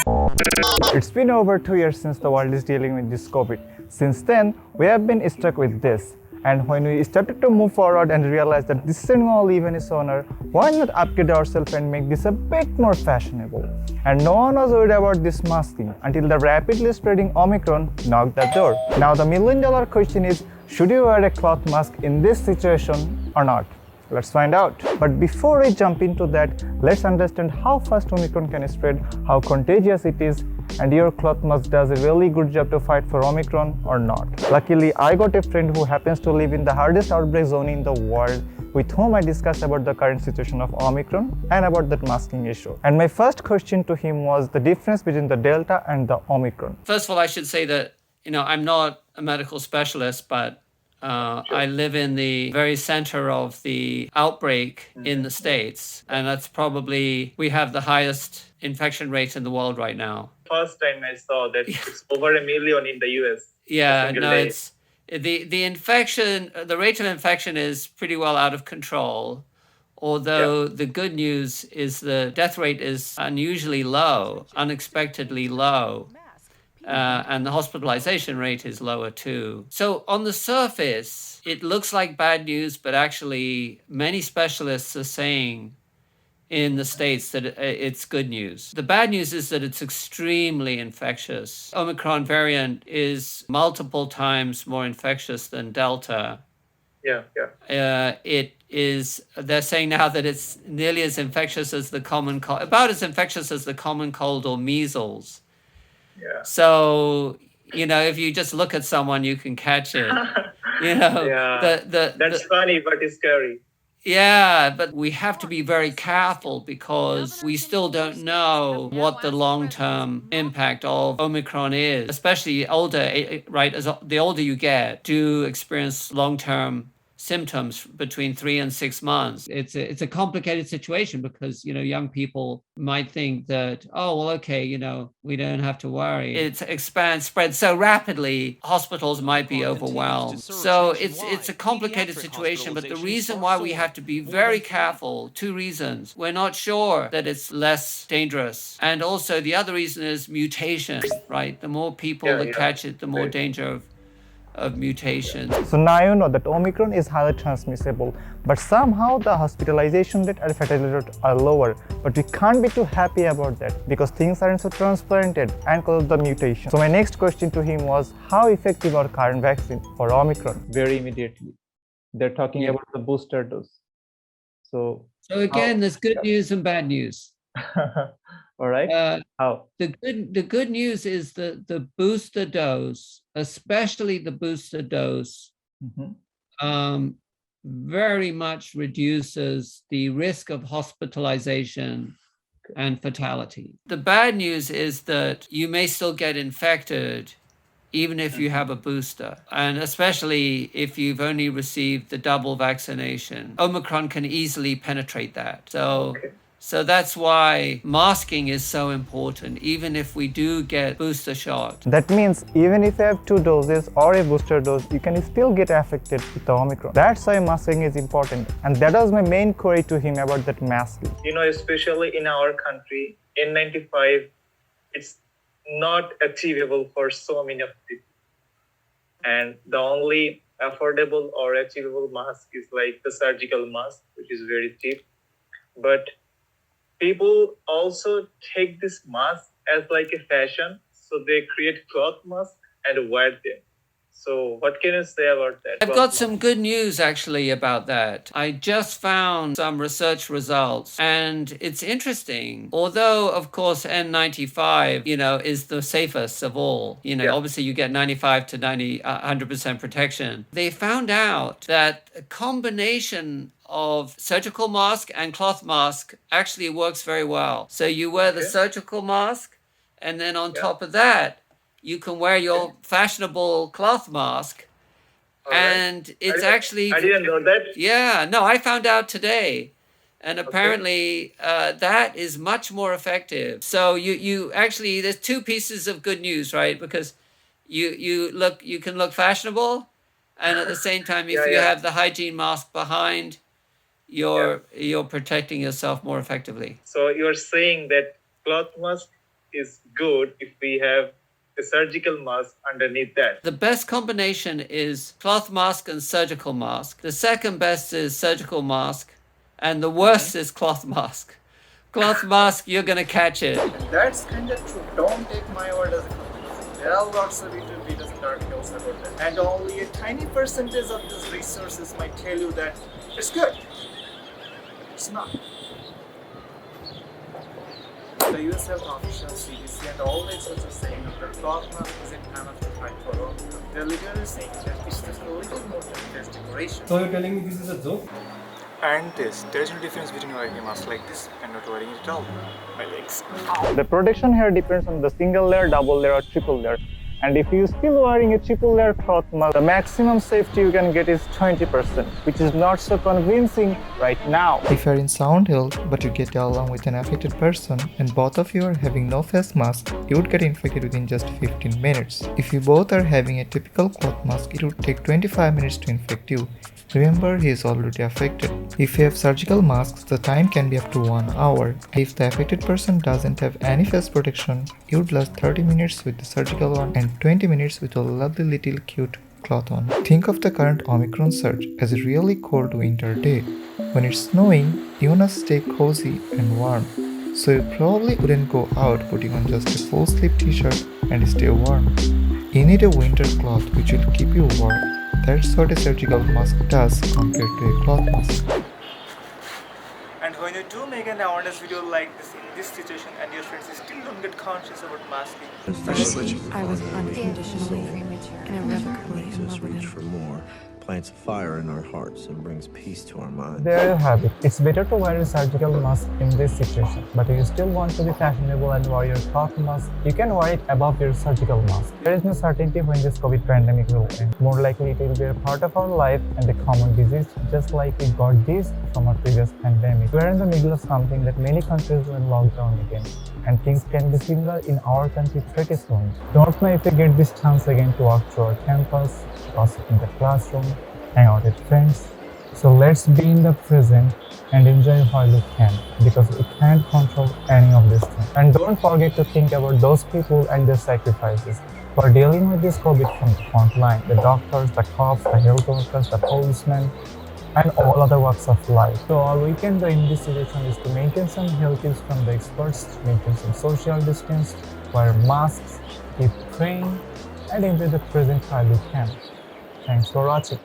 It's been over 2 years since the world is dealing with this COVID. Since then, we have been stuck with this. And when we started to move forward and realize that this isn't going to live any sooner, why not upgrade ourselves and make this a bit more fashionable? And no one was worried about this masking until the rapidly spreading Omicron knocked the door. Now the million-dollar question is, should you wear a cloth mask in this situation or not? Let's find out. But before we jump into that, let's understand how fast Omicron can spread, how contagious it is, and your cloth mask does a really good job to fight for Omicron or not. Luckily, I got a friend who happens to live in the hardest outbreak zone in the world, with whom I discussed about the current situation of Omicron and about that masking issue. And my first question to him was the difference between the Delta and the Omicron. First of all, I should say that, I'm not a medical specialist, but I live in the very center of the outbreak in the States. And that's probably, we have the highest infection rate in the world right now. First time I saw that it's over 1 million in the US. Yeah, no, it's the infection, the rate of infection is pretty well out of control. Although the good news is the death rate is unusually low, unexpectedly low. And the hospitalization rate is lower too. So on the surface, it looks like bad news, but actually many specialists are saying in the States that it's good news. The bad news is that it's extremely infectious. Omicron variant is multiple times more infectious than Delta. They're saying now that it's nearly as infectious as the common cold, about as infectious as the common cold or measles. Yeah. So, if you just look at someone, you can catch it. That's funny, but it's scary. Yeah, but we have to be very careful because we still don't know what the long-term impact of Omicron is, especially older, right? As the older you get, do experience long-term symptoms between 3 and 6 months. It's a complicated situation because, young people might think that, oh, well, okay, we don't have to worry. It spreads so rapidly, hospitals might be overwhelmed. So it's a complicated situation, but the reason why we have to be very careful, 2 reasons. We're not sure that it's less dangerous. And also the other reason is mutation, right? The more people that catch it, the more danger of mutation. So now you know that Omicron is highly transmissible, but somehow the hospitalization rate and fatality rate are lower. But we can't be too happy about that because things aren't so transparent and because of the mutation. So my next question to him was, how effective are current vaccine for Omicron? Very immediately, they're talking about the booster dose. So again, there's good news and bad news. All right. How? The good news is that the booster dose, especially the booster dose, very much reduces the risk of hospitalization and fatality. The bad news is that you may still get infected even if you have a booster, and especially if you've only received the double vaccination. Omicron can easily penetrate that. So that's why masking is so important, even if we do get booster shot. That means even if you have 2 doses or a booster dose, you can still get affected with the Omicron. That's why masking is important. And that was my main query to him about that masking. Especially in our country, N95, it's not achievable for so many of people. And the only affordable or achievable mask is like the surgical mask, which is very cheap. But people also take this mask as like a fashion, so they create cloth masks and wear them. So what can you say about that? I've got some good news actually about that. I just found some research results and it's interesting. Although of course N95, is the safest of all. Obviously you get 95 to 100% protection. They found out that a combination of surgical mask and cloth mask actually works very well. So you wear the surgical mask and then on top of that, you can wear your fashionable cloth mask. And it's actually... I didn't know that. Yeah, no, I found out today. And apparently that is much more effective. So you actually, there's 2 pieces of good news, right? Because you can look fashionable. And at the same time, if you have the hygiene mask behind, you're protecting yourself more effectively. So you're saying that cloth mask is good if we have a surgical mask underneath that. The best combination is cloth mask and surgical mask. The second best is surgical mask. And the worst is cloth mask. Cloth mask, you're going to catch it. That's kind of true. Don't take my word as a complete. There are lots of little articles about that. And only a tiny percentage of these resources might tell you that it's good. It's not. The US health officials, CDC, and all the experts are saying that the cloth mask isn't enough to fight for Omicron. They're literally saying that it's just a little more than just decoration. So you're telling me this is a joke? And this, there is no difference between wearing a mask like this and not wearing it at all. My legs. The protection here depends on the single layer, double layer, or triple layer. And if you're still wearing a triple layer cloth mask, the maximum safety you can get is 20%, which is not so convincing right now. If you're in sound health, but you get along with an affected person, and both of you are having no face mask, you would get infected within just 15 minutes. If you both are having a typical cloth mask, it would take 25 minutes to infect you. Remember, he is already affected. If you have surgical masks, the time can be up to 1 hour. If the affected person doesn't have any face protection, you would last 30 minutes with the surgical one and 20 minutes with a lovely little cute cloth on. Think of the current Omicron surge as a really cold winter day. When it's snowing, you wanna stay cozy and warm. So you probably wouldn't go out putting on just a full sleeve t-shirt and stay warm. You need a winter cloth which will keep you warm. That's what a surgical mask does compared to a cloth mask. And when you do make an awareness video like this in this situation and your friends still don't get conscious about masking, I was unconditionally and irrevocably in love with reach him. for more, plants a fire in our hearts and brings peace to our minds. there you have it. It's better to wear a surgical mask in this situation. But if you still want to be fashionable and wear your cloth mask, you can wear it above your surgical mask. There is no certainty when this COVID pandemic will end. More likely it will be a part of our life and a common disease, just like we got this from a previous pandemic. We are in the middle of something that many countries will lock down again. And things can be similar in our country pretty soon. Don't know if we get this chance again to walk through our campus, gossip in the classroom, hang out with friends. So let's be in the present and enjoy while we can, because we can't control any of these things. And don't forget to think about those people and their sacrifices who are dealing with this COVID from the front line. The doctors, the cops, the health workers, the policemen, and all other walks of life. So all we can do in this situation is to maintain some health tips from the experts, maintain some social distance, wear masks, keep praying, and enjoy the present while we can. Thanks for watching.